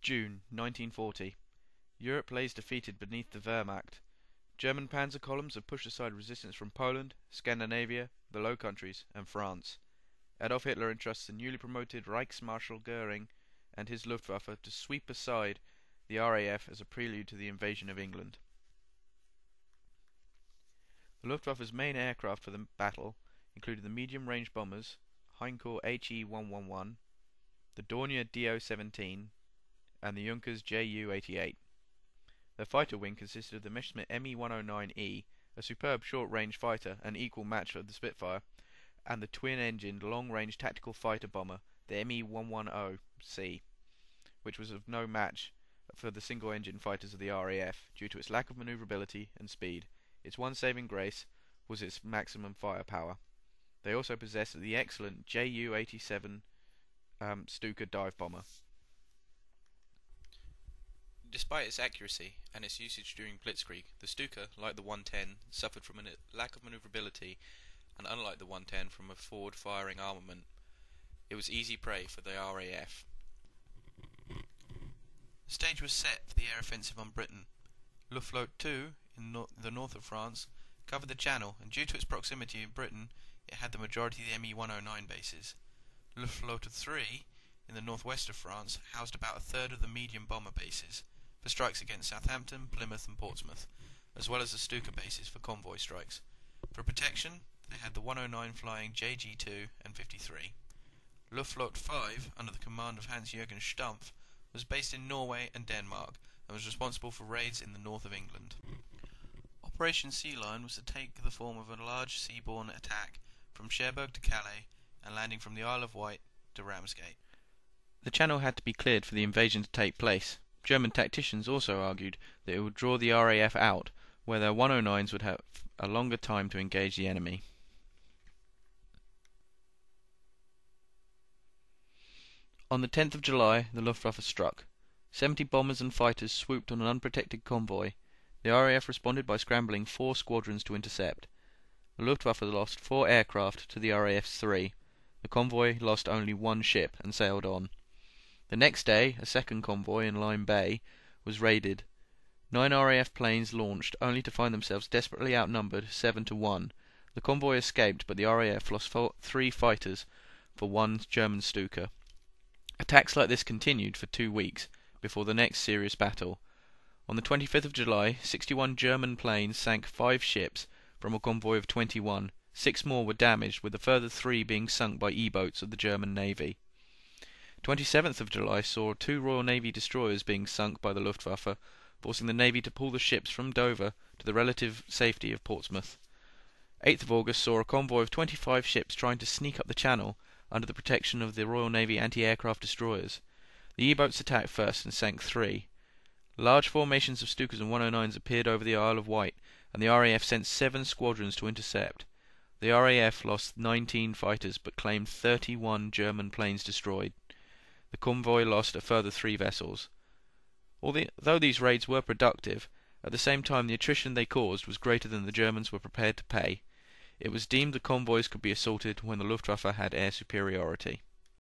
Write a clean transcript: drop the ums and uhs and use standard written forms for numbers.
June 1940. Europe lays defeated beneath the Wehrmacht. German panzer columns have pushed aside resistance from Poland, Scandinavia, the Low Countries, and France. Adolf Hitler entrusts the newly promoted Reichsmarschall Goering and his Luftwaffe to sweep aside the RAF as a prelude to the invasion of England. The Luftwaffe's main aircraft for the battle included the medium-range bombers Heinkel HE-111, the Dornier Do-17, and the Junkers Ju-88. Their fighter wing consisted of the Messerschmitt Me-109E, a superb short-range fighter, an equal match of the Spitfire, and the twin-engined long-range tactical fighter bomber, the Me-110C, which was of no match for the single-engine fighters of the RAF due to its lack of maneuverability and speed. Its one saving grace was its maximum firepower. They also possessed the excellent Ju-87 Stuka dive bomber. Despite its accuracy and its usage during Blitzkrieg, the Stuka, like the 110, suffered from a lack of maneuverability, and unlike the 110, from a forward-firing armament. It was easy prey for the RAF. The stage was set for the air offensive on Britain. Luftwaffe 2, in the north of France, covered the Channel, and due to its proximity in Britain, it had the majority of the Me-109 bases. Luftwaffe 3, in the northwest of France, housed about a third of the medium bomber bases for strikes against Southampton, Plymouth and Portsmouth, as well as the Stuka bases for convoy strikes. For protection, they had the 109 flying JG2 and 53. Luftwaffe 5, under the command of Hans-Jürgen Stumpf, was based in Norway and Denmark, and was responsible for raids in the north of England. Operation Sea Lion was to take the form of a large seaborne attack from Cherbourg to Calais, and landing from the Isle of Wight to Ramsgate. The Channel had to be cleared for the invasion to take place. German tacticians also argued that it would draw the RAF out, where their 109s would have a longer time to engage the enemy. On the 10th of July, the Luftwaffe struck. 70 bombers and fighters swooped on an unprotected convoy. The RAF responded by scrambling 4 squadrons to intercept. The Luftwaffe lost 4 aircraft to the RAF's 3. The convoy lost only 1 ship and sailed on. The next day, a second convoy in Lyme Bay was raided. 9 RAF planes launched, only to find themselves desperately outnumbered 7-1. The convoy escaped, but the RAF lost 3 fighters for 1 German Stuka. Attacks like this continued for 2 weeks, before the next serious battle. On the 25th of July, 61 German planes sank 5 ships from a convoy of 21. 6 more were damaged, with a further 3 being sunk by E-boats of the German Navy. 27th of July saw 2 Royal Navy destroyers being sunk by the Luftwaffe, forcing the Navy to pull the ships from Dover to the relative safety of Portsmouth. 8th of August saw a convoy of 25 ships trying to sneak up the Channel under the protection of the Royal Navy anti-aircraft destroyers. The E-boats attacked first and sank 3. Large formations of Stukas and 109s appeared over the Isle of Wight, and the RAF sent 7 squadrons to intercept. The RAF lost 19 fighters but claimed 31 German planes destroyed. The convoy lost a further 3 vessels. Though these raids were productive, at the same time the attrition they caused was greater than the Germans were prepared to pay. It was deemed the convoys could be assaulted when the Luftwaffe had air superiority.